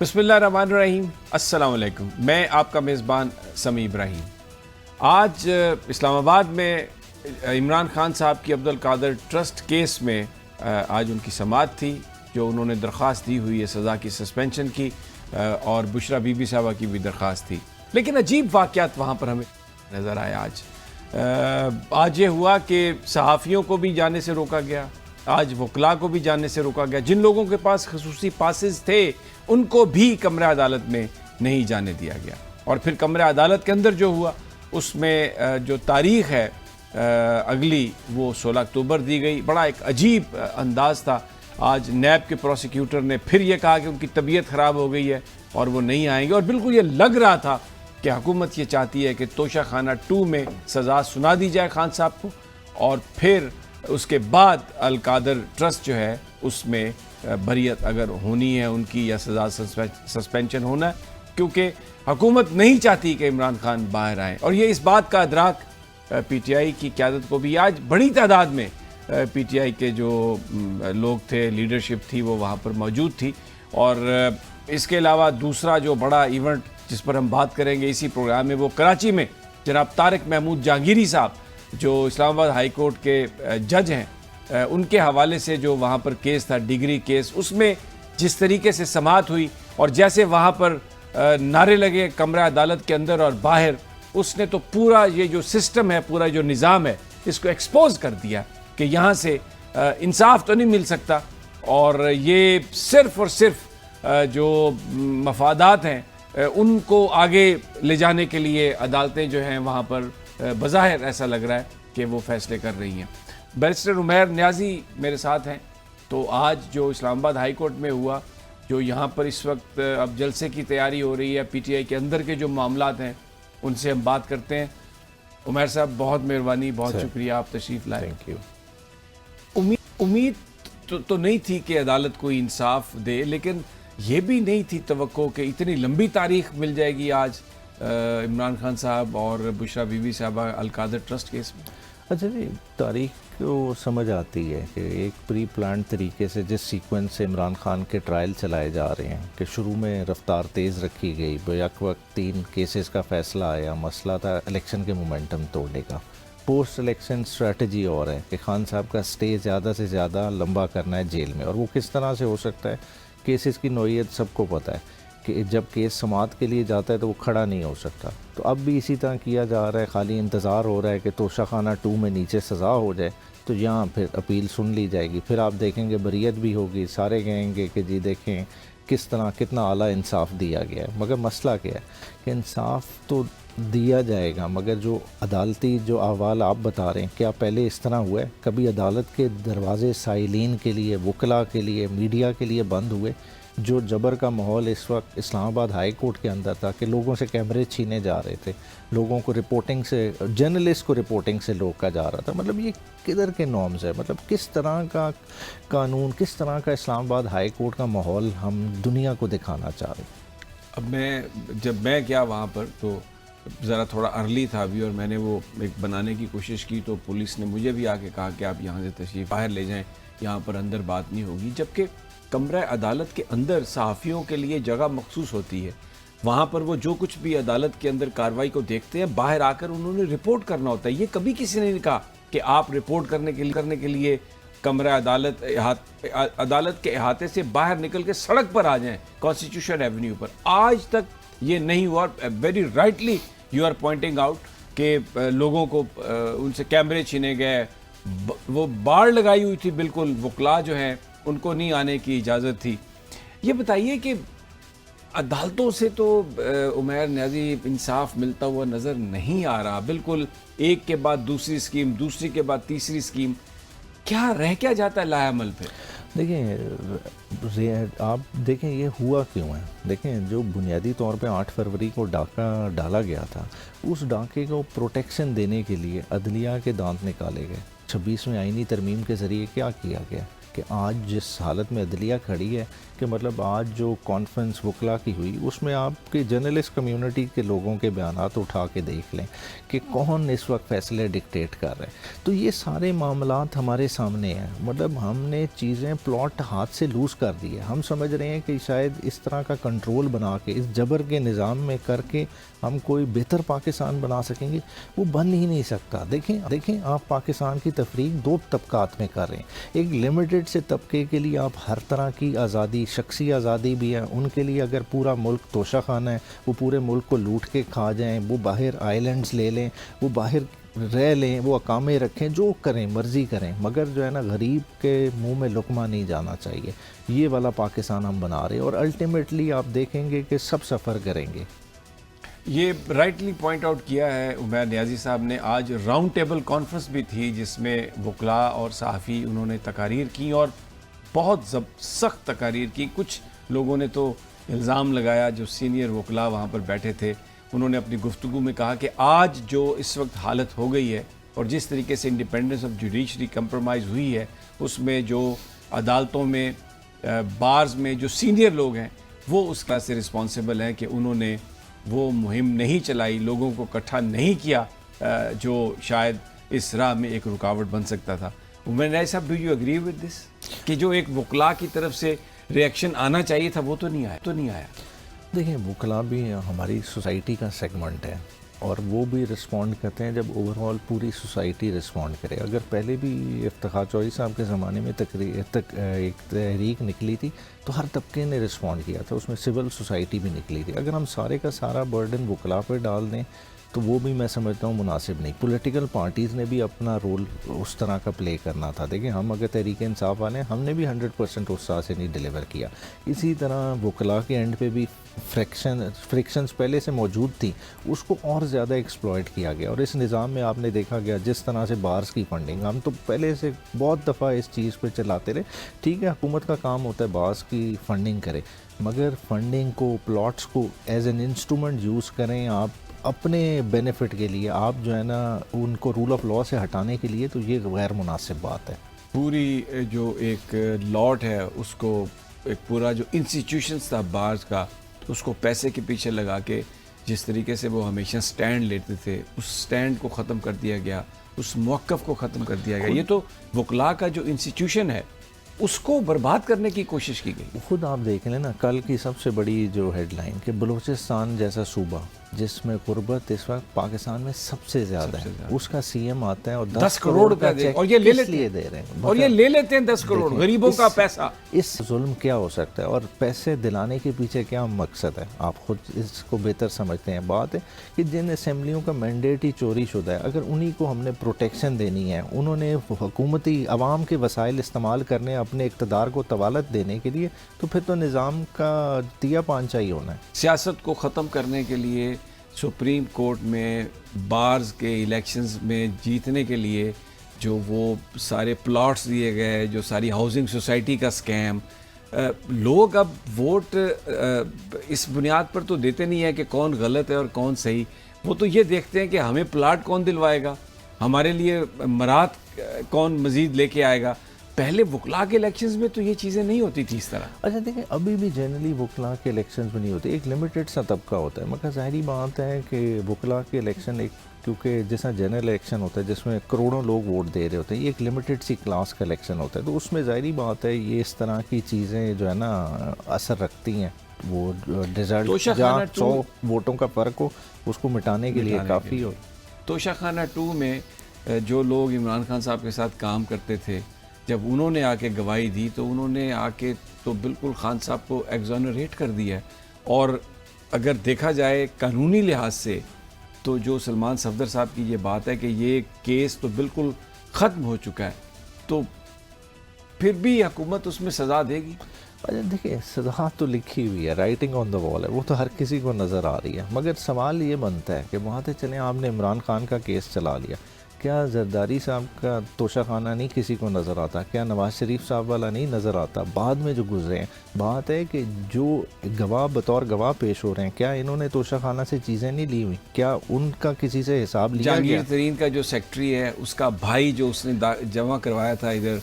بسم اللہ الرحمن الرحیم، السلام علیکم۔ میں آپ کا میزبان سمیع ابراہیم۔ آج اسلام آباد میں عمران خان صاحب کی عبدالقادر ٹرسٹ کیس میں آج ان کی سماعت تھی، جو انہوں نے درخواست دی ہوئی ہے سزا کی، سسپینشن کی، اور بشرا بی بی صاحبہ کی بھی درخواست تھی۔ لیکن عجیب واقعات وہاں پر ہمیں نظر آئے۔ آج یہ ہوا کہ صحافیوں کو بھی جانے سے روکا گیا، آج وکلاء کو بھی جانے سے روکا گیا، جن لوگوں کے پاس خصوصی پاسز تھے ان کو بھی کمرہ عدالت میں نہیں جانے دیا گیا۔ اور پھر کمرہ عدالت کے اندر جو ہوا اس میں جو تاریخ ہے اگلی، وہ 16 اکتوبر دی گئی۔ بڑا ایک عجیب انداز تھا۔ آج نیب کے پروسیکیوٹر نے پھر یہ کہا کہ ان کی طبیعت خراب ہو گئی ہے اور وہ نہیں آئیں گے، اور بالکل یہ لگ رہا تھا کہ حکومت یہ چاہتی ہے کہ توشہ خانہ 2 میں سزا سنا دی جائے خان صاحب کو، اور پھر اس کے بعد القادر ٹرسٹ جو ہے اس میں بریت اگر ہونی ہے ان کی، یا سزا سسپینشن ہونا ہے، کیونکہ حکومت نہیں چاہتی کہ عمران خان باہر آئیں۔ اور یہ اس بات کا ادراک پی ٹی آئی کی قیادت کو بھی، آج بڑی تعداد میں پی ٹی آئی کے جو لوگ تھے، لیڈرشپ تھی، وہ وہاں پر موجود تھی۔ اور اس کے علاوہ دوسرا جو بڑا ایونٹ جس پر ہم بات کریں گے اسی پروگرام میں، وہ کراچی میں جناب طارق محمود جہانگیری صاحب، جو اسلام آباد ہائی کورٹ کے جج ہیں، ان کے حوالے سے جو وہاں پر کیس تھا، ڈگری کیس، اس میں جس طریقے سے سماعت ہوئی اور جیسے وہاں پر نعرے لگے کمرہ عدالت کے اندر اور باہر، اس نے تو پورا یہ جو سسٹم ہے، پورا جو نظام ہے، اس کو ایکسپوز کر دیا کہ یہاں سے انصاف تو نہیں مل سکتا، اور یہ صرف اور صرف جو مفادات ہیں ان کو آگے لے جانے کے لیے عدالتیں جو ہیں وہاں پر بظاہر ایسا لگ رہا ہے کہ وہ فیصلے کر رہی ہیں۔ بیرسٹر عمیر نیازی میرے ساتھ ہیں۔ تو آج جو اسلام آباد ہائی کورٹ میں ہوا، جو یہاں پر اس وقت اب جلسے کی تیاری ہو رہی ہے، پی ٹی آئی کے اندر کے جو معاملات ہیں ان سے ہم بات کرتے ہیں۔ عمیر صاحب بہت مہربانی، بہت شکریہ، آپ تشریف لائے۔ Thank you. امید تو نہیں تھی کہ عدالت کوئی انصاف دے، لیکن یہ بھی نہیں تھی توقع کہ اتنی لمبی تاریخ مل جائے گی آج عمران خان صاحب اور بشرا بی بی صاحبہ القادر ٹرسٹ کیس میں۔ اچھا جی، تاریخ کو سمجھ آتی ہے کہ ایک پری پلانڈ طریقے سے جس سیکوینس سے عمران خان کے ٹرائل چلائے جا رہے ہیں، کہ شروع میں رفتار تیز رکھی گئی، بیک وقت 3 کیسز کا فیصلہ آیا، مسئلہ تھا الیکشن کے مومنٹم توڑنے کا، پوسٹ الیکشن اسٹریٹجی اور ہے کہ خان صاحب کا سٹے زیادہ سے زیادہ لمبا کرنا ہے جیل میں، اور وہ کس طرح سے ہو سکتا ہے؟ کیسز کی نوعیت سب کو پتہ ہے کہ جب کیس سماعت کے لیے جاتا ہے تو وہ کھڑا نہیں ہو سکتا، تو اب بھی اسی طرح کیا جا رہا ہے۔ خالی انتظار ہو رہا ہے کہ توشہ خانہ 2 میں نیچے سزا ہو جائے تو یہاں پھر اپیل سن لی جائے گی، پھر آپ دیکھیں گے بریت بھی ہوگی، سارے کہیں گے کہ جی دیکھیں کس طرح کتنا اعلیٰ انصاف دیا گیا ہے۔ مگر مسئلہ کیا ہے کہ انصاف تو دیا جائے گا، مگر جو عدالتی جو احوال آپ بتا رہے ہیں، کیا پہلے اس طرح ہوا ہے؟ کبھی عدالت کے دروازے سائلین کے لیے، وکلاء کے لیے، میڈیا کے لیے بند ہوئے؟ جو جبر کا ماحول اس وقت اسلام آباد ہائی کورٹ کے اندر تھا کہ لوگوں سے کیمرے چھینے جا رہے تھے، لوگوں کو رپورٹنگ سے، جرنلسٹ کو رپورٹنگ سے روکا جا رہا تھا، مطلب یہ کدھر کے نارمز ہے؟ مطلب کس طرح کا قانون، کس طرح کا اسلام آباد ہائی کورٹ کا ماحول ہم دنیا کو دکھانا چاہ رہے ہیں؟ اب جب میں گیا وہاں پر تو ذرا تھوڑا ارلی تھا ابھی، اور میں نے وہ ایک بنانے کی کوشش کی، تو پولیس نے مجھے بھی آ کے کہا کہ آپ یہاں سے تشریف باہر لے جائیں، یہاں پر اندر بات نہیں ہوگی، جبکہ کمرہ عدالت کے اندر صحافیوں کے لیے جگہ مخصوص ہوتی ہے۔ وہاں پر وہ جو کچھ بھی عدالت کے اندر کارروائی کو دیکھتے ہیں، باہر آ کر انہوں نے رپورٹ کرنا ہوتا ہے۔ یہ کبھی کسی نے نہیں کہا کہ آپ رپورٹ کرنے کے لیے کمرہ عدالت کے احاطے سے باہر نکل کے سڑک پر آ جائیں، کانسٹیٹیوشن ایونیو پر۔ آج تک یہ نہیں ہوا۔ Very rightly you are pointing out کہ لوگوں کو ان سے کیمرے چھینے گئے، وہ باڑ لگائی ہوئی تھی، بالکل وکلاء جو ہیں ان کو نہیں آنے کی اجازت تھی۔ یہ بتائیے کہ عدالتوں سے تو عمیر نیازی انصاف ملتا ہوا نظر نہیں آ رہا، بالکل ایک کے بعد دوسری اسکیم، دوسری کے بعد تیسری اسکیم، کیا رہ کیا جاتا ہے لایا عمل پہ؟ دیکھیں، آپ دیکھیں یہ ہوا کیوں ہے۔ دیکھیں، جو بنیادی طور پہ 8 فروری کو ڈاکہ ڈالا گیا تھا، اس ڈاکے کو پروٹیکشن دینے کے لیے عدلیہ کے دانت نکالے گئے۔ 26ویں آئینی ترمیم کے ذریعے کیا کیا گیا کہ آج جس حالت میں عدلیہ کھڑی ہے کہ مطلب آج جو کانفرنس وکلا کی ہوئی اس میں آپ کے جرنلسٹ کمیونٹی کے لوگوں کے بیانات اٹھا کے دیکھ لیں کہ کون اس وقت فیصلے ڈکٹیٹ کر رہے ہیں. تو یہ سارے معاملات ہمارے سامنے ہیں. مطلب ہم نے چیزیں پلاٹ ہاتھ سے لوز کر دی ہے. ہم سمجھ رہے ہیں کہ شاید اس طرح کا کنٹرول بنا کے اس جبر کے نظام میں کر کے ہم کوئی بہتر پاکستان بنا سکیں گے. وہ بن ہی نہیں سکتا. دیکھیں آپ پاکستان کی تفریق دو طبقات میں کر رہے ہیں. ایک لمیٹڈ سے طبقے کے لیے آپ ہر طرح کی آزادی، شخصی آزادی بھی ہے ان کے لیے. اگر پورا ملک توشہ خانہ ہے، وہ پورے ملک کو لوٹ کے کھا جائیں، وہ باہر آئیلینڈز لے لیں، وہ باہر رہ لیں، وہ اقامے رکھیں، جو کریں مرضی کریں، مگر جو ہے نا غریب کے منہ میں لقمہ نہیں جانا چاہیے. یہ والا پاکستان ہم بنا رہے ہیں اور الٹیمیٹلی آپ دیکھیں گے کہ سب سفر کریں گے. یہ رائٹلی پوائنٹ آؤٹ کیا ہے عمیر نیازی صاحب نے. آج راؤنڈ ٹیبل کانفرنس بھی تھی جس میں وکلاء اور صحافی انہوں نے تقاریر کی اور بہت سخت تقاریر کی. کچھ لوگوں نے تو الزام لگایا، جو سینئر وکلاء وہاں پر بیٹھے تھے انہوں نے اپنی گفتگو میں کہا کہ آج جو اس وقت حالت ہو گئی ہے اور جس طریقے سے انڈیپینڈنس آف جوڈیشری کمپرومائز ہوئی ہے، اس میں جو عدالتوں میں بارز میں جو سینئر لوگ ہیں وہ اس کا سے رسپانسیبل ہیں کہ انہوں نے وہ مہم نہیں چلائی، لوگوں کو اکٹھا نہیں کیا جو شاید اس راہ میں ایک رکاوٹ بن سکتا تھا. عمیر نیازی صاحب، do you agree with this کہ جو ایک وکلاء کی طرف سے ریئیکشن آنا چاہیے تھا وہ تو نہیں آیا؟ دیکھیں وکلاء بھی ہماری سوسائٹی کا سیگمنٹ ہے اور وہ بھی رسپونڈ کرتے ہیں جب اوور آل پوری سوسائٹی رسپونڈ کرے. اگر پہلے بھی افتخار چوہدری صاحب کے زمانے میں ایک تحریک نکلی تھی تو ہر طبقے نے رسپونڈ کیا تھا، اس میں سول سوسائٹی بھی نکلی تھی. اگر ہم سارے کا سارا برڈن وکلاء پہ ڈال دیں تو وہ بھی میں سمجھتا ہوں مناسب نہیں. پولیٹیکل پارٹیز نے بھی اپنا رول اس طرح کا پلے کرنا تھا. دیکھیں ہم اگر تحریک انصاف والے ہیں، ہم نے بھی 100% اس طرح سے نہیں ڈیلیور کیا. اسی طرح وکلاء کے اینڈ پہ بھی فرکشنز پہلے سے موجود تھی، اس کو اور زیادہ ایکسپلائٹ کیا گیا. اور اس نظام میں آپ نے دیکھا گیا جس طرح سے بارز کی فنڈنگ، ہم تو پہلے سے بہت دفعہ اس چیز پہ چلاتے رہے. ٹھیک ہے حکومت کا کام ہوتا ہے بارز کی فنڈنگ کرے، مگر فنڈنگ کو پلاٹس کو ایز این انسٹرومنٹ یوز کریں آپ اپنے بینیفٹ کے لیے، آپ جو ہے نا ان کو رول آف لاء سے ہٹانے کے لیے، تو یہ غیر مناسب بات ہے. پوری جو ایک لاٹ ہے اس کو، ایک پورا جو انسٹیٹیوشنز تھا بارز کا، اس کو پیسے کے پیچھے لگا کے جس طریقے سے وہ ہمیشہ سٹینڈ لیتے تھے، اس سٹینڈ کو ختم کر دیا گیا، اس موقف کو ختم کر دیا گیا. یہ تو وکلاء کا جو انسٹیٹیوشن ہے اس کو برباد کرنے کی کوشش کی گئی. خود آپ دیکھ لیں نا، کل کی سب سے بڑی جو ہیڈ لائن کہ بلوچستان جیسا صوبہ جس میں غربت اس وقت پاکستان میں سب سے زیادہ ہے، اس کا سی ایم آتا ہے اور 10 کروڑ کا چیک، اور یہ لے لیتے ہیں 10 کروڑ غریبوں کا پیسہ. اس ظلم کیا ہو سکتا ہے اور پیسے دلانے کے پیچھے کیا مقصد ہے؟ آپ خود اس کو بہتر سمجھتے ہیں. بات ہے کہ جن اسمبلیوں کا مینڈیٹ ہی چوری شدہ ہے، اگر انہی کو ہم نے پروٹیکشن دینی ہے، انہوں نے حکومتی عوام کے وسائل استعمال کرنے اپنے اقتدار کو طوالت دینے کے لیے، تو پھر تو نظام کا دیا پانچا ہی ہونا ہے. سیاست کو ختم کرنے کے لیے سپریم کورٹ میں بارز کے الیکشنز میں جیتنے کے لیے جو وہ سارے پلاٹس دیے گئے، جو ساری ہاؤسنگ سوسائٹی کا سکیم، لوگ اب ووٹ اس بنیاد پر تو دیتے نہیں ہیں کہ کون غلط ہے اور کون صحیح. وہ تو یہ دیکھتے ہیں کہ ہمیں پلاٹ کون دلوائے گا، ہمارے لیے مراد کون مزید لے کے آئے گا. پہلے وکلاء کے الیکشنز میں تو یہ چیزیں نہیں ہوتی تھی اس طرح. اچھا دیکھیں ابھی بھی جنرلی وکلاء کے الیکشنز میں نہیں ہوتے، ایک لمیٹڈ سا طبقہ ہوتا ہے. مگر ظاہری بات ہے کہ وکلاء کے الیکشن ایک، کیونکہ جیسا جنرل الیکشن ہوتا ہے جس میں کروڑوں لوگ ووٹ دے رہے ہوتے ہیں، یہ ایک لمیٹڈ سی کلاس کا الیکشن ہوتا ہے. تو اس میں ظاہری بات ہے یہ اس طرح کی چیزیں جو ہے نا اثر رکھتی ہیں. وہ رزلٹ جہاں 100 ووٹوں کا فرق ہو اس کو مٹانے کے لیے کافی ہو. توشہ خانہ 2 میں جو لوگ عمران خان صاحب کے ساتھ کام کرتے تھے، جب انہوں نے آ کے گواہی دی تو انہوں نے آ کے تو بالکل خان صاحب کو ایگزونریٹ کر دیا ہے. اور اگر دیکھا جائے قانونی لحاظ سے تو جو سلمان صفدر صاحب کی یہ بات ہے کہ یہ کیس تو بالکل ختم ہو چکا ہے، تو پھر بھی حکومت اس میں سزا دے گی. دیکھیں سزا تو لکھی ہوئی ہے، رائٹنگ آن دا وال ہے، وہ تو ہر کسی کو نظر آ رہی ہے. مگر سوال یہ بنتا ہے کہ وہاں سے چلیں آپ نے عمران خان کا کیس چلا لیا، کیا زرداری صاحب کا توشہ خانہ نہیں کسی کو نظر آتا؟ کیا نواز شریف صاحب والا نہیں نظر آتا؟ بعد میں جو گزرے ہیں، بات ہے کہ جو گواہ بطور گواہ پیش ہو رہے ہیں، کیا انہوں نے توشہ خانہ سے چیزیں نہیں لی ہوئی؟ کیا ان کا کسی سے حساب لیا گیا؟ جہانگیر ترین کا جو سیکٹری ہے، اس کا بھائی جو اس نے جمع کروایا تھا ادھر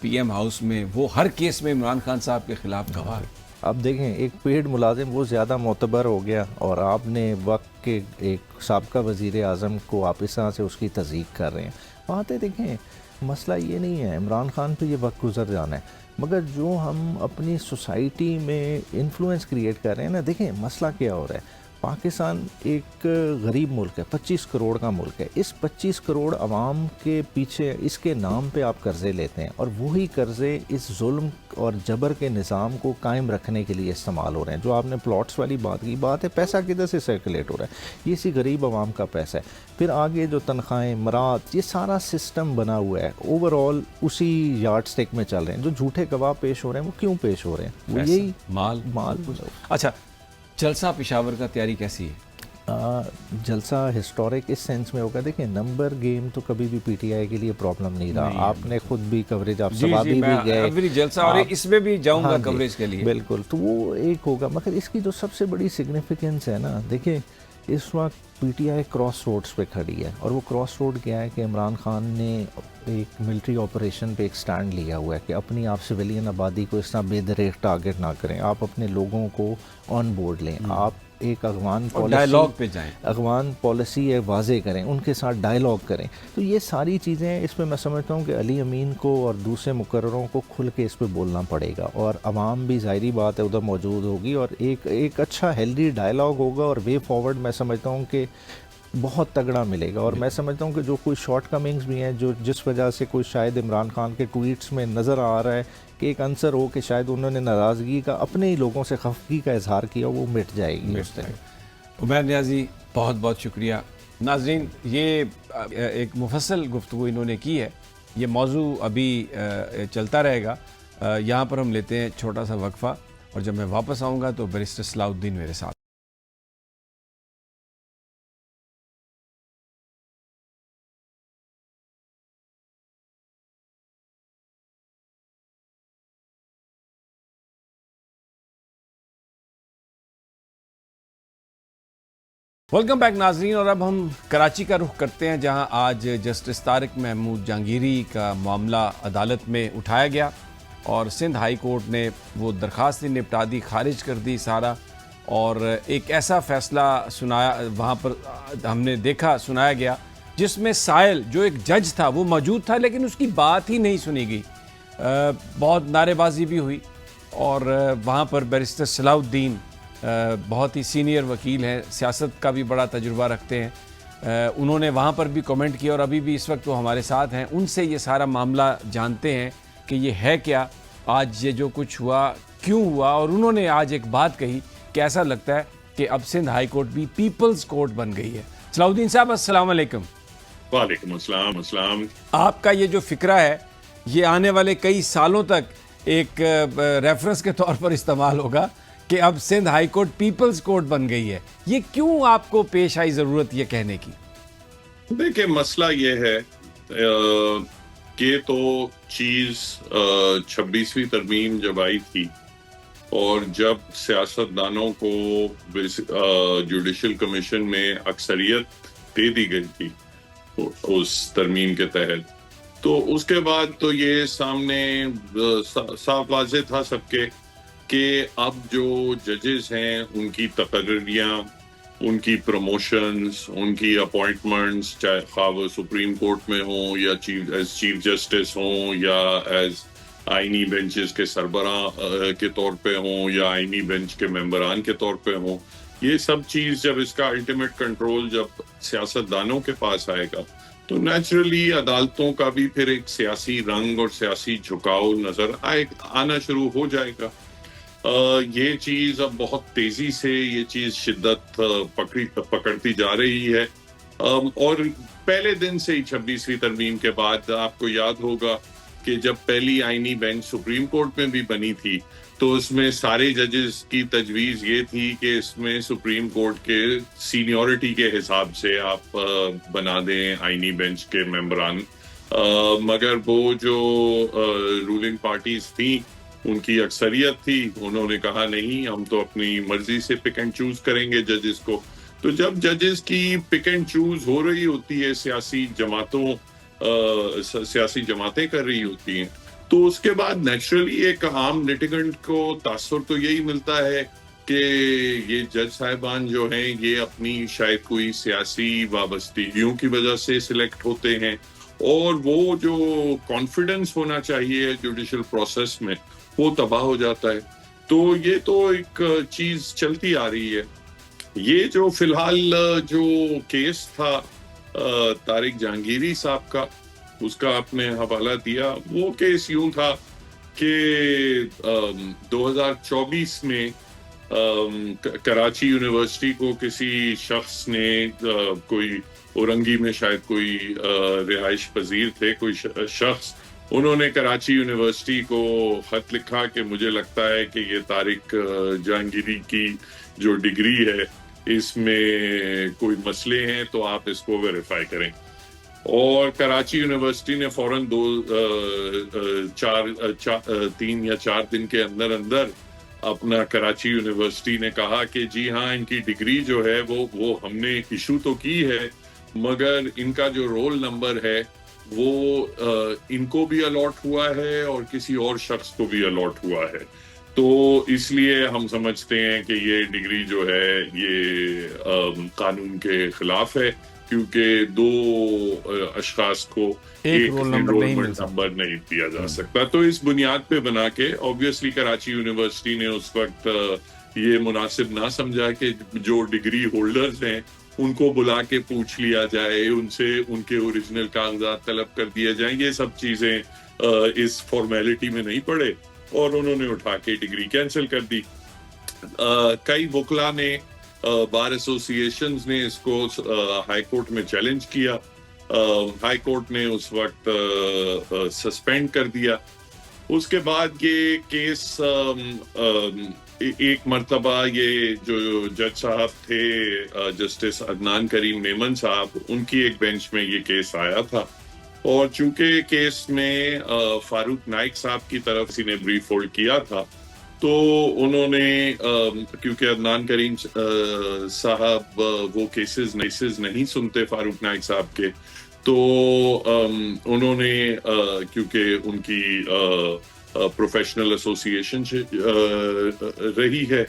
پی ایم ہاؤس میں، وہ ہر کیس میں عمران خان صاحب کے خلاف گواہ ہے. اب دیکھیں ایک پیڈ ملازم وہ زیادہ معتبر ہو گیا اور آپ نے وقت کے ایک سابقہ وزیر اعظم کو آپ اس طرح سے اس کی تضییق کر رہے ہیں. بات ہے دیکھیں مسئلہ یہ نہیں ہے عمران خان پہ یہ وقت گزر جانا ہے، مگر جو ہم اپنی سوسائٹی میں انفلوئنس کریٹ کر رہے ہیں نا، دیکھیں مسئلہ کیا ہو رہا ہے. پاکستان ایک غریب ملک ہے، 25 کروڑ کا ملک ہے. اس 25 کروڑ عوام کے پیچھے اس کے نام پہ آپ قرضے لیتے ہیں اور وہی قرضے اس ظلم اور جبر کے نظام کو قائم رکھنے کے لیے استعمال ہو رہے ہیں. جو آپ نے پلاٹس والی بات ہے، پیسہ کدھر سے سرکولیٹ ہو رہا ہے؟ یہ اسی غریب عوام کا پیسہ ہے. پھر آگے جو تنخواہیں مراد، یہ سارا سسٹم بنا ہوا ہے، اوور آل اسی یارڈ سٹک میں چل رہے ہیں. جو جھوٹے گواہ پیش ہو رہے ہیں وہ کیوں پیش ہو رہے ہیں؟ وہ یہی مال. اچھا، جلسہ پشاور کا تیاری کیسی ہے؟ جلسہ ہسٹورک اس سینس میں ہوگا. دیکھیں نمبر گیم تو کبھی بھی پی ٹی آئی کے لیے پرابلم نہیں رہا. آپ نے خود بھی کوریج، آپ سوابی بھی گئے جلسہ، اور اس میں بھی جاؤں گا کوریج کے لیے. بالکل، تو وہ ایک ہوگا. مگر اس کی جو سب سے بڑی سگنیفیکنس ہے نا، دیکھیں اس وقت P T I cross roads پہ کھڑی ہے، اور وہ کراس روڈ کیا ہے کہ عمران خان نے ایک ملٹری آپریشن پہ ایک سٹینڈ لیا ہوا ہے کہ اپنی آپ سویلین آبادی کو اس طرح بے دریغ ٹارگٹ نہ کریں، آپ اپنے لوگوں کو آن بورڈ لیں، آپ ایک افغان ڈائلاگ پہ جائیں، افغان پالیسی واضح کریں، ان کے ساتھ ڈائلاگ کریں. تو یہ ساری چیزیں ہیں. اس پہ میں سمجھتا ہوں کہ علی امین کو اور دوسرے مقرروں کو کھل کے اس پہ بولنا پڑے گا، اور عوام بھی ظاہری بات ہے ادھر موجود ہوگی، اور ایک اچھا ہیلدی ڈائلاگ ہوگا، اور وے فارورڈ میں سمجھتا ہوں کہ بہت تگڑا ملے گا. اور میں سمجھتا ہوں کہ جو کوئی شارٹ کمنگز بھی ہیں، جو جس وجہ سے کوئی شاید عمران خان کے ٹویٹس میں نظر آ رہا ہے کہ ایک عنصر ہو کہ شاید انہوں نے ناراضگی کا، اپنے ہی لوگوں سے خفگی کا اظہار کیا، وہ مٹ جائے گی. عمیر نیازی بہت بہت شکریہ. ناظرین، یہ ایک مفصل گفتگو انہوں نے کی ہے. یہ موضوع ابھی چلتا رہے گا. یہاں پر ہم لیتے ہیں چھوٹا سا وقفہ، اور جب میں واپس آؤں گا تو بیرسٹر صلاح الدین میرے ساتھ. ویلکم بیک ناظرین، اور اب ہم کراچی کا رخ کرتے ہیں، جہاں آج جسٹس طارق محمود جہانگیری کا معاملہ عدالت میں اٹھایا گیا، اور سندھ ہائی کورٹ نے وہ درخواست نپٹا دی، خارج کر دی سارا، اور ایک ایسا فیصلہ سنایا، وہاں پر ہم نے دیکھا سنایا گیا، جس میں سائل جو ایک جج تھا وہ موجود تھا، لیکن اس کی بات ہی نہیں سنی گئی. بہت نعرے بازی بھی ہوئی، اور وہاں پر بیرسٹر صلاح الدین بہت ہی سینئر وکیل ہیں، سیاست کا بھی بڑا تجربہ رکھتے ہیں، انہوں نے وہاں پر بھی کمنٹ کیا، اور ابھی بھی اس وقت وہ ہمارے ساتھ ہیں. ان سے یہ سارا معاملہ جانتے ہیں کہ یہ ہے کیا، آج یہ جو کچھ ہوا کیوں ہوا. اور انہوں نے آج ایک بات کہی کہ ایسا لگتا ہے کہ اب سندھ ہائی کورٹ بھی پیپلز کورٹ بن گئی ہے. صلاح الدین صاحب السلام علیکم. وعلیکم السلام. السلام. آپ کا یہ جو فکرہ ہے یہ آنے والے کئی سالوں تک ایک ریفرنس کے طور پر استعمال ہوگا کہ اب Sindh high court people's court بن گئی ہے. یہ کیوں آپ کو پیش آئی ضرورت یہ کہنے کی؟ دیکھیں مسئلہ یہ ہے کہ تو چیز 26ویں ترمیم جب آئی تھی، اور جب سیاستدانوں کو جوڈیشل کمیشن میں اکثریت دے دی گئی تھی اس ترمیم کے تحت، تو اس کے بعد تو یہ سامنے صاف واضح تھا سب کے کہ اب جو ججز ہیں ان کی تقرریاں، ان کی پروموشنز، ان کی اپوائنٹمنٹس، چاہے خواہ وہ سپریم کورٹ میں ہوں یا چیف جسٹس ہوں یا ایز آئینی بینچز کے سربراہ کے طور پہ ہوں یا آئینی بینچ کے ممبران کے طور پہ ہوں، یہ سب چیز جب اس کا الٹیمیٹ کنٹرول جب سیاستدانوں کے پاس آئے گا تو نیچرلی عدالتوں کا بھی پھر ایک سیاسی رنگ اور سیاسی جھکاؤ نظر آنا شروع ہو جائے گا. یہ چیز اب بہت تیزی سے یہ چیز شدت پکڑتی جا رہی ہے، اور پہلے دن سے ہی 26ویں ترمیم کے بعد آپ کو یاد ہوگا کہ جب پہلی آئینی بینچ سپریم کورٹ میں بھی بنی تھی تو اس میں سارے ججز کی تجویز یہ تھی کہ اس میں سپریم کورٹ کے سینیورٹی کے حساب سے آپ بنا دیں آئینی بینچ کے ممبران، مگر وہ جو رولنگ پارٹیز تھیں ان کی اکثریت تھی، انہوں نے کہا نہیں، ہم تو اپنی مرضی سے پک اینڈ چوز کریں گے ججز کو. تو جب ججز کی پک اینڈ چوز ہو رہی ہوتی ہے، سیاسی جماعتیں کر رہی ہوتی ہیں، تو اس کے بعد نیچرلی ایک عام لٹیگنٹ کو تاثر تو یہی ملتا ہے کہ یہ جج صاحبان جو ہیں یہ اپنی شاید کوئی سیاسی وابستگیوں کی وجہ سے سلیکٹ ہوتے ہیں، اور وہ جو کانفیڈنس ہونا چاہیے جوڈیشل پروسیس میں وہ تباہ ہو جاتا ہے. تو یہ تو ایک چیز چلتی آ رہی ہے. یہ جو فی الحال جو کیس تھا طارق جہانگیری صاحب کا، اس کا آپ نے حوالہ دیا، وہ کیس یوں تھا کہ 2024 میں کراچی یونیورسٹی کو کسی شخص نے، کوئی اورنگی میں شاید کوئی رہائش پذیر تھے کوئی شخص، انہوں نے کراچی یونیورسٹی کو خط لکھا کہ مجھے لگتا ہے کہ یہ طارق جہانگیری کی جو ڈگری ہے اس میں کوئی مسئلے ہیں، تو آپ اس کو ویریفائی کریں. اور کراچی یونیورسٹی نے فوراً 3 یا 4 دن کے اندر اپنا کراچی یونیورسٹی نے کہا کہ جی ہاں، ان کی ڈگری جو ہے وہ ہم نے ایشو تو کی ہے، مگر ان کا جو رول نمبر ہے وہ ان کو بھی الاٹ ہوا ہے اور کسی اور شخص کو بھی الاٹ ہوا ہے. تو اس لیے ہم سمجھتے ہیں کہ یہ ڈگری جو ہے یہ قانون کے خلاف ہے، کیونکہ 2 اشخاص کو ایک انرولمنٹ نمبر نہیں دیا جا سکتا. تو اس بنیاد پہ بنا کے آبویسلی کراچی یونیورسٹی نے اس وقت یہ مناسب نہ سمجھا کہ جو ڈگری ہولڈرز ہیں ان کو بلا کے پوچھ لیا جائے، ان سے ان کے اوریجنل کاغذات طلب کر دیے جائیں. یہ سب چیزیں اس فارمیلٹی میں نہیں پڑے اور انہوں نے اٹھا کے ڈگری کینسل کر دی. کئی وکلا نے، بار ایسوسی ایشنز نے اس کو ہائی کورٹ میں چیلنج کیا. ہائی کورٹ نے اس وقت سسپینڈ کر دیا. اس کے بعد یہ کیس ایک مرتبہ یہ جو جج صاحب تھے جسٹس عدنان کریم میمن صاحب، ان کی ایک بینچ میں یہ کیس آیا تھا، اور چونکہ کیس میں فاروق نائک صاحب کی طرف سے نے بریف ہولڈ کیا تھا، تو انہوں نے کیونکہ عدنان کریم صاحب وہ کیسز نہیں سنتے فاروق نائک صاحب کے، تو انہوں نے کیونکہ ان کی پروفیشنل ایسوسی ایشن رہی ہے،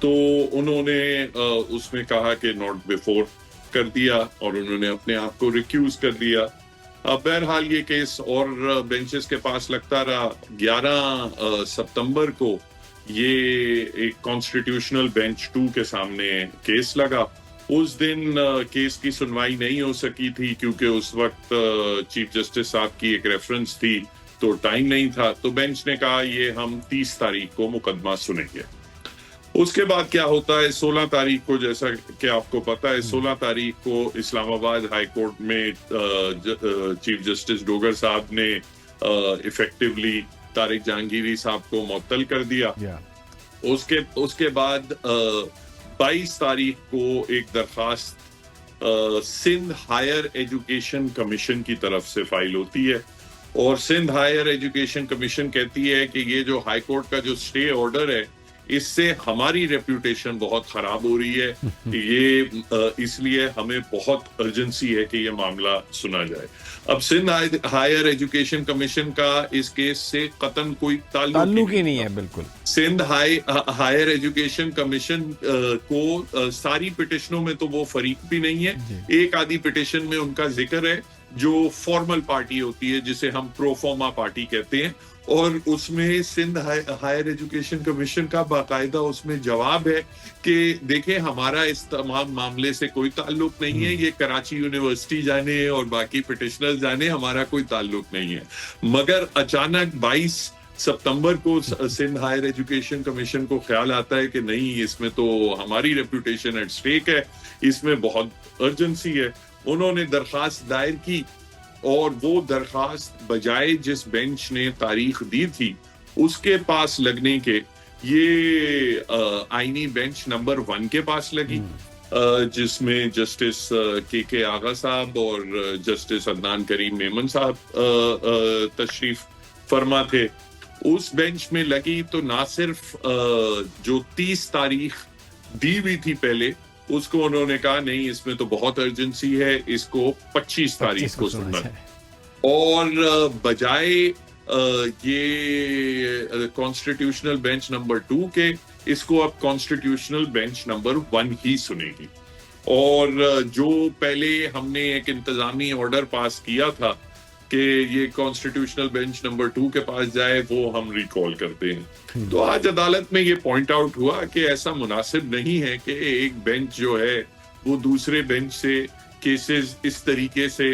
تو انہوں نے اس میں کہا کہ ناٹ بیفور کر دیا اور انہوں نے اپنے آپ کو ریکیوز کر دیا. بہرحال یہ کیس اور بینچز کے پاس لگتا رہا. 11 ستمبر کو یہ ایک کانسٹیٹیوشنل بینچ 2 کے سامنے کیس لگا. اس دن کیس کی سنوائی نہیں ہو سکی تھی کیونکہ اس وقت چیف جسٹس صاحب کی ایک ریفرنس تھی تو ٹائم نہیں تھا. تو بینچ نے کہا یہ ہم 30 تاریخ کو مقدمہ سنیں گے. اس کے بعد کیا ہوتا ہے، 16 تاریخ کو، جیسا کہ آپ کو پتا ہے، 16 تاریخ کو اسلام آباد ہائی کورٹ میں چیف جسٹس ڈوگر صاحب نے ایفیکٹولی طارق جہانگیری صاحب کو معطل کر دیا. اس کے بعد 22 تاریخ کو ایک درخواست سندھ ہائر ایجوکیشن کمیشن کی طرف سے فائل ہوتی ہے، اور سندھ ہائر ایجوکیشن کمیشن کہتی ہے کہ یہ جو ہائی کورٹ کا جو اسٹے آرڈر ہے اس سے ہماری ریپوٹیشن بہت خراب ہو رہی ہے، یہ اس لیے ہمیں بہت ارجنسی ہے کہ یہ معاملہ سنا جائے. اب سندھ ہائر ایجوکیشن کمیشن کا اس کیس سے قطعاً کوئی تعلق ہی نہیں ہے. بالکل سندھ ہائر ایجوکیشن کمیشن کو ساری پٹیشنوں میں تو وہ فریق بھی نہیں ہے. ایک آدھی پٹیشن میں ان کا ذکر ہے جو فارمل پارٹی ہوتی ہے جسے ہم پرو فارما پارٹی کہتے ہیں، اور اس میں سندھ ہائر ایجوکیشن کمیشن کا باقاعدہ اس میں جواب ہے کہ دیکھیں ہمارا اس تمام معاملے سے کوئی تعلق نہیں ہے، یہ کراچی یونیورسٹی جانے اور باقی پٹیشنر جانے، ہمارا کوئی تعلق نہیں ہے. مگر اچانک 22 ستمبر کو سندھ ہائر ایجوکیشن کمیشن کو خیال آتا ہے کہ نہیں، اس میں تو ہماری ریپوٹیشن ایٹ سٹیک ہے، اس میں بہت ارجنسی ہے. انہوں نے درخواست دائر کی، اور وہ درخواست بجائے جس بینچ نے تاریخ دی تھی اس کے پاس لگنے کے، یہ آئینی بینچ نمبر 1 کے پاس لگی، جس میں جسٹس کے آغا صاحب اور جسٹس عدنان کریم میمن صاحب تشریف فرما تھے. اس بینچ میں لگی تو نہ صرف جو 30 تاریخ دی ہوئی تھی پہلے، اس کو انہوں نے کہا نہیں، اس میں تو بہت ارجنسی ہے، اس کو 25 تاریخ کو سننا. اور بجائے یہ کانسٹیٹیوشنل بینچ نمبر 2 کے اس کو اب کانسٹیٹیوشنل بینچ نمبر 1 ہی سنے گی. اور جو پہلے ہم نے ایک انتظامی آرڈر پاس کیا تھا کہ یہ کانسٹیٹیوشنل بینچ نمبر 2 کے پاس جائے, وہ ہم ریکال کرتے ہیں. تو آج عدالت میں یہ پوائنٹ آؤٹ ہوا کہ ایسا مناسب نہیں ہے کہ ایک بینچ جو ہے وہ دوسرے بینچ سے کیسز اس طریقے سے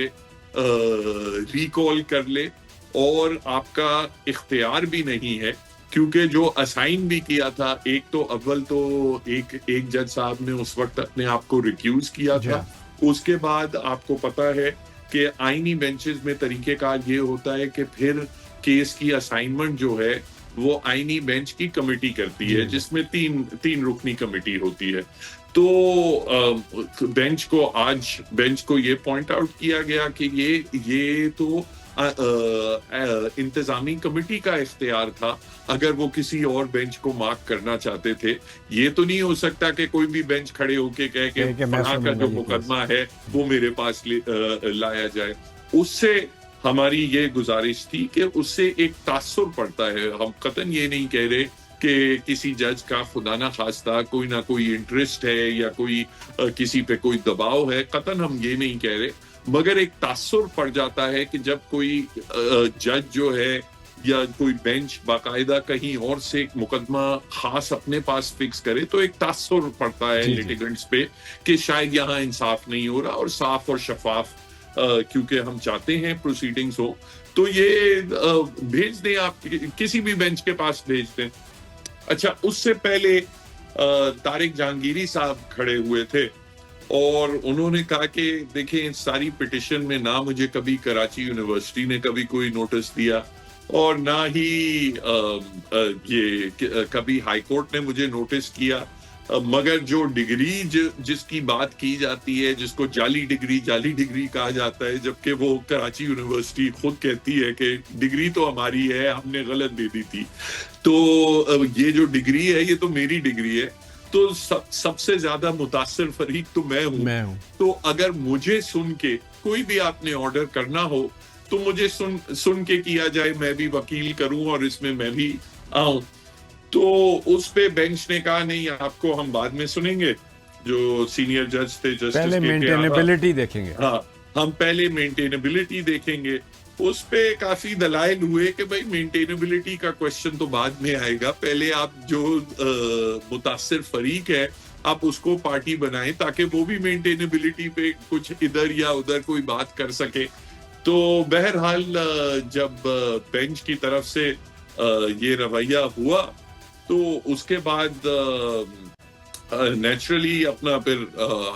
ریکال کر لے, اور آپ کا اختیار بھی نہیں ہے, کیونکہ جو اسائن بھی کیا تھا, ایک تو اول تو ایک جج صاحب نے اس وقت اپنے آپ کو ریکیوز کیا تھا. اس کے بعد آپ کو پتا ہے کہ آئینی بینچز میں طریقہ کار یہ ہوتا ہے کہ پھر کیس کی اسائنمنٹ جو ہے وہ آئینی بینچ کی کمیٹی کرتی ہے, جس میں تین رکنی کمیٹی ہوتی ہے. تو بینچ کو یہ پوائنٹ آؤٹ کیا گیا کہ یہ تو انتظامی کمیٹی کا اختیار تھا اگر وہ کسی اور بینچ کو مارک کرنا چاہتے تھے. یہ تو نہیں ہو سکتا کہ کوئی بھی بینچ کھڑے ہو کے کہے کہ فلاں کا جو مقدمہ ہے وہ میرے پاس لایا جائے. اس سے ہماری یہ گزارش تھی کہ اس سے ایک تاثر پڑتا ہے. ہم قطعاً یہ نہیں کہہ رہے کہ کسی جج کا خدا نہ خواستہ کوئی نہ کوئی انٹرسٹ ہے یا کوئی کسی پہ کوئی دباؤ ہے, قطعاً ہم یہ نہیں کہہ رہے, مگر ایک تاثر پڑ جاتا ہے کہ جب کوئی جج جو ہے یا کوئی بینچ باقاعدہ کہیں اور سے ایک مقدمہ خاص اپنے پاس فکس کرے تو ایک تاثر پڑتا ہے لیٹیگنٹس پہ کہ شاید یہاں انصاف نہیں ہو رہا, اور صاف اور شفاف کیونکہ ہم چاہتے ہیں پروسیڈنگز ہو, تو یہ بھیج دیں, آپ کسی بھی بینچ کے پاس بھیج دیں. اچھا, اس سے پہلے طارق جہانگیری صاحب کھڑے ہوئے تھے اور انہوں نے کہا کہ دیکھیں ساری پٹیشن میں نہ مجھے کبھی کراچی یونیورسٹی نے کبھی کوئی نوٹس دیا, اور نہ ہی یہ کبھی ہائی کورٹ نے مجھے نوٹس کیا, مگر جو ڈگری جس کی بات کی جاتی ہے, جس کو جعلی ڈگری کہا جاتا ہے, جبکہ وہ کراچی یونیورسٹی خود کہتی ہے کہ ڈگری تو ہماری ہے, ہم نے غلط دے دی تھی, تو یہ جو ڈگری ہے یہ تو میری ڈگری ہے, تو سب سے زیادہ متاثر فریق تو میں ہوں. تو اگر مجھے سن کے کوئی بھی آپ نے آرڈر کرنا ہو تو مجھے سن کے کیا جائے, میں بھی وکیل کروں اور اس میں بھی آؤں. تو اس پہ بینچ نے کہا نہیں, آپ کو ہم بعد میں سنیں گے, جو سینئر جج تھے جسٹس مینٹینیبلٹی دیکھیں گے. ہاں, ہم پہلے مینٹینیبلٹی دیکھیں گے. اس پہ کافی دلائل ہوئے کہ بھائی مینٹینیبلٹی کا کوشچن تو بعد میں آئے گا, پہلے آپ جو متاثر فریق ہے آپ اس کو پارٹی بنائیں تاکہ وہ بھی مینٹینیبلٹی پہ کچھ ادھر یا ادھر کوئی بات کر سکے. تو بہرحال جب بینچ کی طرف سے یہ رویہ ہوا تو اس کے بعد نیچرلی اپنا پھر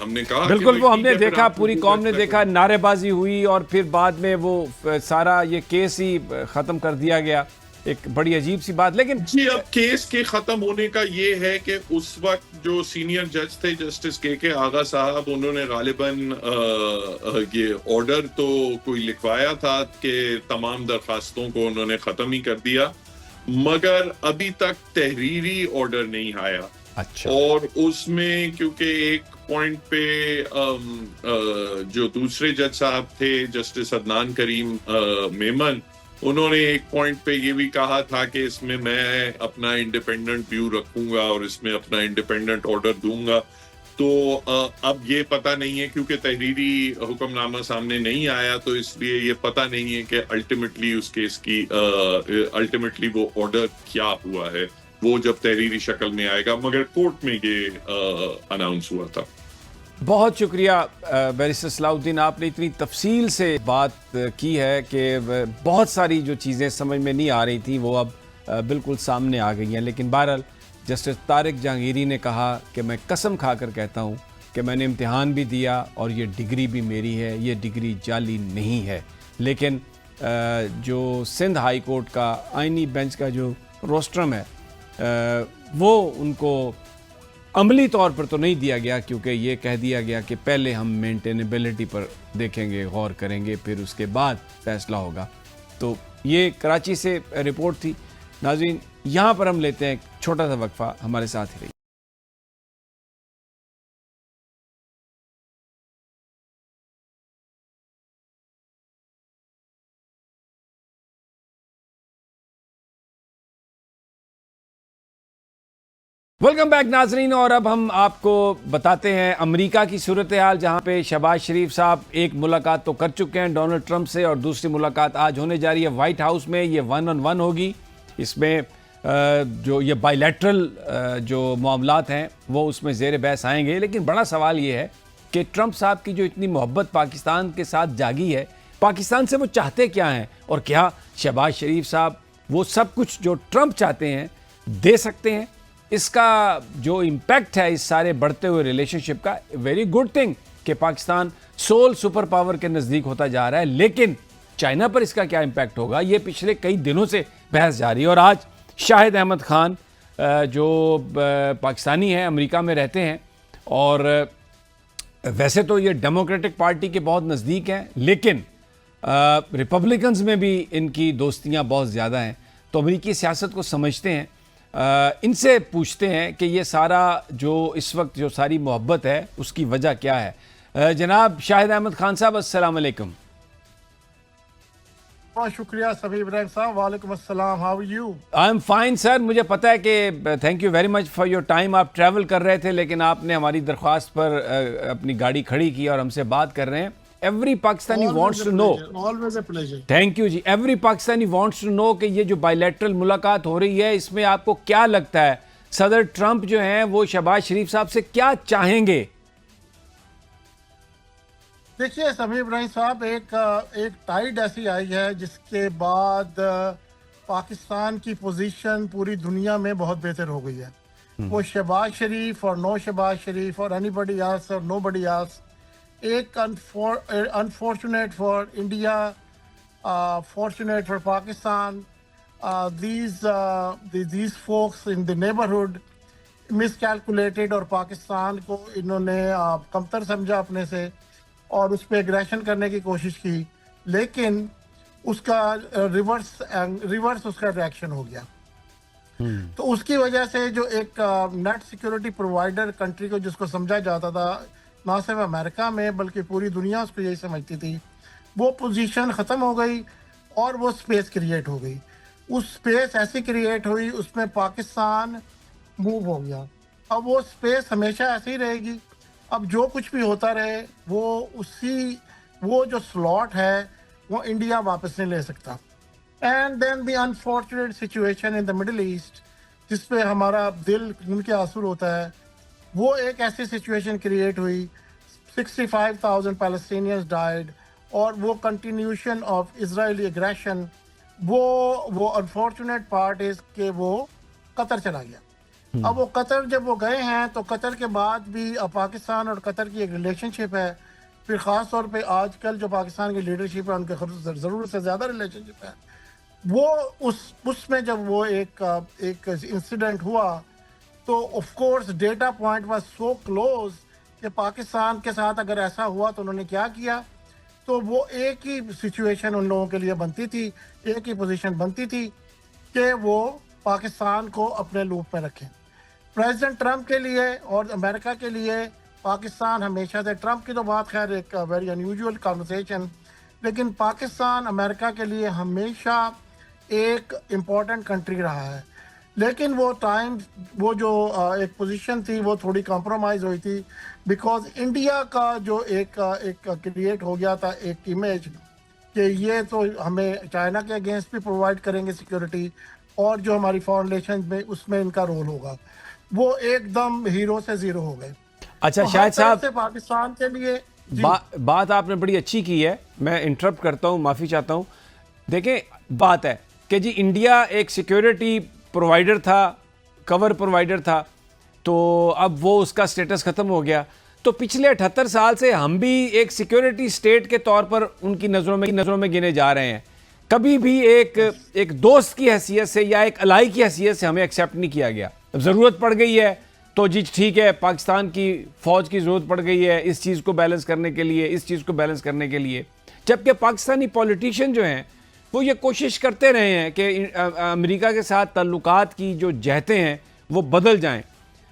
ہم نے کہا بالکل, وہ ہم نے دیکھا, پوری قوم نے دیکھا, نعرے بازی ہوئی اور پھر بعد میں وہ سارا یہ کیس ہی ختم کر دیا گیا. ایک بڑی عجیب سی بات. لیکن جی, اب کیس کے ختم ہونے کا یہ ہے کہ اس وقت جو سینئر جج تھے جسٹس کے آغا صاحب, انہوں نے غالباً یہ آرڈر تو کوئی لکھوایا تھا کہ تمام درخواستوں کو انہوں نے ختم ہی کر دیا, مگر ابھی تک تحریری آرڈر نہیں آیا. اچھا, اور اس میں کیونکہ ایک پوائنٹ پہ جو دوسرے جج صاحب تھے جسٹس عدنان کریم میمن, انہوں نے ایک پوائنٹ پہ یہ بھی کہا تھا کہ اس میں اپنا انڈیپینڈنٹ ویو رکھوں گا اور اس میں اپنا انڈیپینڈنٹ آرڈر دوں گا. تو اب یہ پتہ نہیں ہے کیونکہ تحریری حکم نامہ سامنے نہیں آیا, تو اس لیے یہ پتہ نہیں ہے کہ الٹیمیٹلی اس کیس کی الٹیمیٹلی وہ آرڈر کیا ہوا ہے, وہ جب تحریری شکل میں آئے گا, مگر کورٹ میں یہ اناؤنس ہوا تھا. بہت شکریہ بیرسٹر صلاح الدین, آپ نے اتنی تفصیل سے بات کی ہے کہ بہت ساری جو چیزیں سمجھ میں نہیں آ رہی تھیں وہ اب بالکل سامنے آ گئی ہیں. لیکن بہرحال جسٹس طارق جہانگیری نے کہا کہ میں قسم کھا کر کہتا ہوں کہ میں نے امتحان بھی دیا اور یہ ڈگری بھی میری ہے, یہ ڈگری جعلی نہیں ہے. لیکن جو سندھ ہائی کورٹ کا آئینی بینچ کا جو روسٹرم ہے وہ ان کو عملی طور پر تو نہیں دیا گیا, کیونکہ یہ کہہ دیا گیا کہ پہلے ہم مینٹینیبلٹی پر دیکھیں گے, غور کریں گے, پھر اس کے بعد فیصلہ ہوگا. تو یہ کراچی سے رپورٹ تھی. ناظرین, یہاں پر ہم لیتے ہیں ایک چھوٹا سا وقفہ, ہمارے ساتھ ہی رہیے. ویلکم بیک ناظرین، اور اب ہم آپ کو بتاتے ہیں امریکہ کی صورتحال، جہاں پہ شہباز شریف صاحب ایک ملاقات تو کر چکے ہیں ڈونلڈ ٹرمپ سے، اور دوسری ملاقات آج ہونے جا رہی ہے وائٹ ہاؤس میں. یہ 1-on-1 ہوگی. اس میں جو یہ بائی لیٹرل جو معاملات ہیں وہ اس میں زیر بحث آئیں گے. لیکن بڑا سوال یہ ہے کہ ٹرمپ صاحب کی جو اتنی محبت پاکستان کے ساتھ جاگی ہے، پاکستان سے وہ چاہتے کیا ہیں، اور کیا شہباز شریف صاحب وہ سب کچھ جو ٹرمپ چاہتے ہیں دے سکتے ہیں؟ اس کا جو امپیکٹ ہے اس سارے بڑھتے ہوئے ریلیشن شپ کا، ویری گڈ تھنگ کہ پاکستان سول سپر پاور کے نزدیک ہوتا جا رہا ہے. لیکن چائنا پر اس کا کیا امپیکٹ ہوگا، یہ پچھلے کئی دنوں سے بحث جاری ہے. اور آج شاہد احمد خان جو پاکستانی ہیں، امریکہ میں رہتے ہیں، اور ویسے تو یہ ڈیموکریٹک پارٹی کے بہت نزدیک ہیں، لیکن ریپبلکنز میں بھی ان کی دوستیاں بہت زیادہ ہیں، تو امریکی سیاست کو سمجھتے ہیں. ان سے پوچھتے ہیں کہ یہ سارا جو اس وقت جو ساری محبت ہے اس کی وجہ کیا ہے. جناب شاہد احمد خان صاحب، السلام علیکم. بہت شکریہ سمیع ابراہیم صاحب. وعلیکم السلام. How are you? I am fine sir. مجھے پتہ ہے کہ thank you very much for your time. آپ ٹریول کر رہے تھے، لیکن آپ نے ہماری درخواست پر اپنی گاڑی کھڑی کی اور ہم سے بات کر رہے ہیں. Every Pakistani wants to know. Always a pleasure. Thank you ji. Every Pakistani wants to know کہ یہ جو بائی لیٹرل ملاقات ہو رہی ہے، اس میں آپ کو کیا لگتا ہے صدر ٹرمپ جو ہیں وہ شہباز شریف صاحب سے کیا چاہیں گے؟ دیکھیے سمیع ابراہیم صاحب، ایک ٹائیڈ ایسی آئی ہے جس کے بعد پاکستان کی پوزیشن پوری دنیا میں بہت بہتر ہو گئی ہے. وہ شہباز شریف اور نو شہباز شریف اور اینی بڈی ایلس اور نو بڈی ایلس، ایک unfortunate for India, fortunate for Pakistan. These folks in the neighborhood miscalculated اور پاکستان کو انہوں نے کمتر سمجھا اپنے سے، اور اس پہ ایگریشن کرنے کی کوشش کی، لیکن اس کا ریورس اس کا ریئیکشن ہو گیا. تو اس کی وجہ سے جو ایک نیٹ سیکورٹی پرووائڈر کنٹری کو جس کو سمجھا جاتا تھا، نہ صرف امریکہ میں بلکہ پوری دنیا اس کو یہی سمجھتی تھی، وہ پوزیشن ختم ہو گئی اور وہ سپیس کریٹ ہو گئی. اس سپیس ایسی کریٹ ہوئی، اس میں پاکستان موو ہو گیا. اب وہ سپیس ہمیشہ ایسی رہے گی. اب جو کچھ بھی ہوتا رہے، وہ جو سلاٹ ہے وہ انڈیا واپس نہیں لے سکتا. And then the unfortunate situation in the Middle East, جس پہ ہمارا دل خون کے آنسو ہوتا ہے، وہ ایک ایسی سچویشن کریٹ ہوئی. 65,000 پیلسٹینینز ڈائیڈ، اور وہ کنٹینیوشن آف اسرائیلی اگریشن. وہ انفارچونیٹ پارٹ از کہ وہ قطر چلا گیا. اب وہ قطر جب وہ گئے ہیں تو قطر کے بعد بھی پاکستان اور قطر کی ایک ریلیشن شپ ہے. پھر خاص طور پہ آج کل جو پاکستان کی لیڈرشپ ہے، ان کے ضرورت سے زیادہ ریلیشن شپ ہے. وہ اس میں جب وہ ایک انسیڈنٹ ہوا تو of course data point was so close کہ پاکستان کے ساتھ اگر ایسا ہوا تو انہوں نے کیا کیا، تو وہ ایک ہی سچویشن ان لوگوں کے لیے بنتی تھی، ایک ہی پوزیشن بنتی تھی کہ وہ پاکستان کو اپنے لوپ میں رکھیں. پریزیڈنٹ ٹرمپ کے لیے اور امریکہ کے لیے پاکستان ہمیشہ سے، ٹرمپ کی تو بات خیر ایک ویری انیوژول کانورسیشن، لیکن پاکستان امریکہ کے لیے ہمیشہ ایک امپورٹنٹ کنٹری رہا ہے. لیکن وہ جو ایک پوزیشن تھی وہ تھوڑی کمپرومائز ہوئی تھی، بیکاز انڈیا کا جو ایک کریٹ ہو گیا تھا ایک امیج کہ یہ تو ہمیں چائنا کے اگینسٹ بھی پرووائڈ کریں گے سیکورٹی، اور جو ہماری فارن ریلیشن میں اس میں ان کا رول ہوگا. وہ ایک دم ہیرو سے زیرو ہو گئے. اچھا شاہد صاحب، پاکستان کے لیے بات آپ نے بڑی اچھی کی ہے. میں انٹرپٹ کرتا ہوں، معافی چاہتا ہوں. دیکھیں بات ہے کہ جی انڈیا ایک سیکیورٹی پرووائڈر تھا، کور پرووائڈر تھا، تو اب وہ اس کا سٹیٹس ختم ہو گیا. تو پچھلے 78 سال سے ہم بھی ایک سیکیورٹی سٹیٹ کے طور پر ان کی نظروں میں گنے جا رہے ہیں. کبھی بھی ایک دوست کی حیثیت سے یا ایک الائی کی حیثیت سے ہمیں ایکسیپٹ نہیں کیا گیا. اب ضرورت پڑ گئی ہے تو جی ٹھیک ہے، پاکستان کی فوج کی ضرورت پڑ گئی ہے اس چیز کو بیلنس کرنے کے لیے، اس چیز کو بیلنس کرنے کے لیے. جبکہ پاکستانی پولیٹیشین جو ہیں وہ یہ کوشش کرتے رہے ہیں کہ امریکہ کے ساتھ تعلقات کی جو جہتیں ہیں وہ بدل جائیں،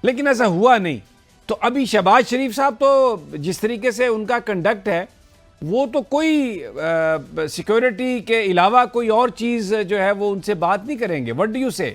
لیکن ایسا ہوا نہیں. تو ابھی شہباز شریف صاحب تو جس طریقے سے ان کا کنڈکٹ ہے، وہ تو کوئی سیکیورٹی کے علاوہ کوئی اور چیز جو ہے وہ ان سے بات نہیں کریں گے. وٹ ڈو یو سے؟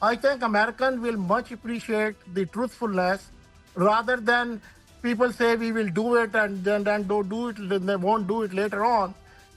I think American will much appreciate the truthfulness rather than people say we will do it and then don't do it, they won't do it later on,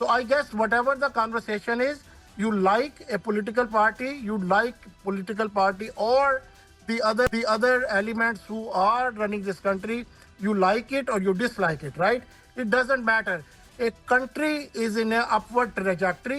So I guess whatever the conversation is, you like a political party, you like political party or the other elements who are running this country, you like it or you dislike it, right? It doesn't matter. A country is in a upward trajectory.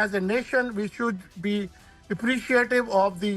as a nation we should be appreciative of the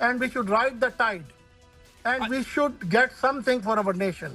and we should ride the tide. And we should get something for our nation.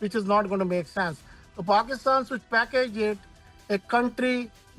which is not going to make sense. So Pakistan should package it a country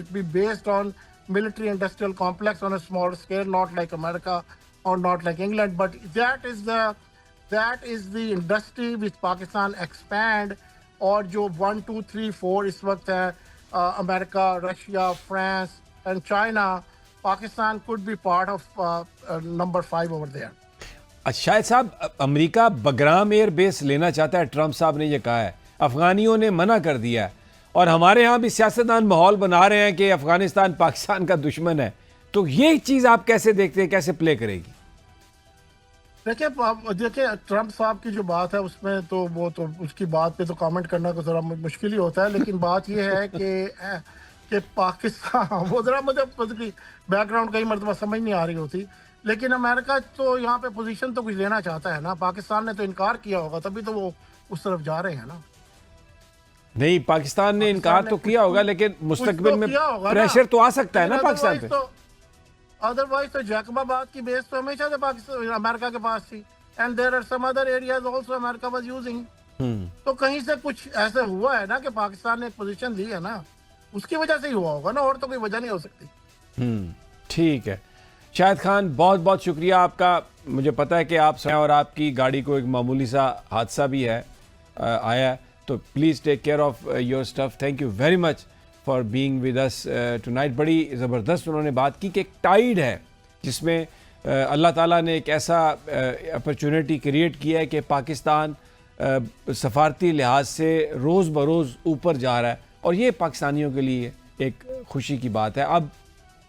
it be based on military industrial complex on a small scale, not like America or not like England, but that is the industry which Pakistan expand. اور جو 1 2 3 4 اس وقت ہے America, Russia, France and China, Pakistan could be part of number 5 over there. Shahid صاحب, America Bagram air base لینا چاہتا ہے, Trump صاحب نے یہ کہا ہے, افغانیوں نے منع کر دیا ہے, اور ہمارے ہاں بھی سیاستدان ماحول بنا رہے ہیں کہ افغانستان پاکستان کا دشمن ہے. تو یہ چیز آپ کیسے دیکھتے ہیں, کیسے پلے کرے گی؟ دیکھیں ٹرمپ صاحب کی جو بات ہے اس میں تو وہ تو اس کی بات پہ تو کامنٹ کرنا تو ذرا مشکل ہی ہوتا ہے, لیکن بات یہ ہے کہ پاکستان وہ ذرا مجھے بیک گراؤنڈ کئی مرتبہ سمجھ نہیں آ رہی ہوتی, لیکن امریکہ تو یہاں پہ پوزیشن تو کچھ لینا چاہتا ہے نا. پاکستان نے تو انکار کیا ہوگا تبھی تو وہ اس طرف جا رہے ہیں نا. نہیں, پاکستان نے انکار تو کیا ہوگا, لیکن مستقبل میں پریشر تو آ سکتا ہے نا پاکستان پہ. ادروائز تو جیکب آباد کی بیس تو ہمیشہ سے پاکستان امریکہ کے پاس تھی, and there are some other areas also America was using. تو کہیں سے کچھ ایسے ہوا ہے نا کہ پاکستان نے ایک پوزیشن لی ہے نا, اس کی وجہ سے ہی ہوا ہوگا نا, اور تو کوئی وجہ نہیں ہو سکتی. ٹھیک ہے شاہد خان, بہت بہت شکریہ آپ کا. مجھے پتا ہے کہ آپ اور آپ کی گاڑی کو ایک معمولی سا حادثہ بھی ہے آیا ہے, تو please take care of your staff. Thank you very much for being with us tonight. بڑی زبردست انہوں نے بات کی کہ ایک ٹائیڈ ہے جس میں اللہ تعالیٰ نے ایک ایسا اپرچونٹی کریٹ کیا ہے کہ پاکستان سفارتی لحاظ سے روز بروز اوپر جا رہا ہے, اور یہ پاکستانیوں کے لیے ایک خوشی کی بات ہے. اب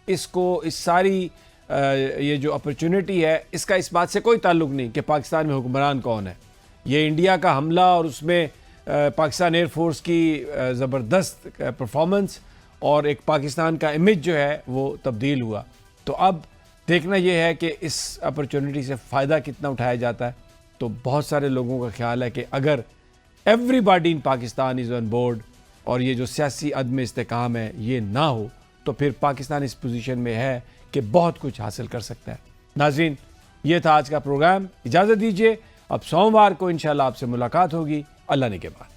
اس کو اس ساری یہ جو اپرچونٹی ہے اس کا اس بات سے کوئی تعلق نہیں کہ پاکستان میں حکمران کون ہے. یہ انڈیا کا حملہ اور اس میں پاکستان ایئر فورس کی زبردست پرفارمنس اور ایک پاکستان کا امیج جو ہے وہ تبدیل ہوا. تو اب دیکھنا یہ ہے کہ اس اپرچونٹی سے فائدہ کتنا اٹھایا جاتا ہے. تو بہت سارے لوگوں کا خیال ہے کہ اگر every body in Pakistan is on board اور یہ جو سیاسی عدم استحکام ہے یہ نہ ہو, تو پھر پاکستان اس پوزیشن میں ہے کہ بہت کچھ حاصل کر سکتا ہے. ناظرین, یہ تھا آج کا پروگرام. اجازت دیجیے, اب سوموار کو انشاءاللہ آپ سے ملاقات ہوگی اللہ نے کے بعد.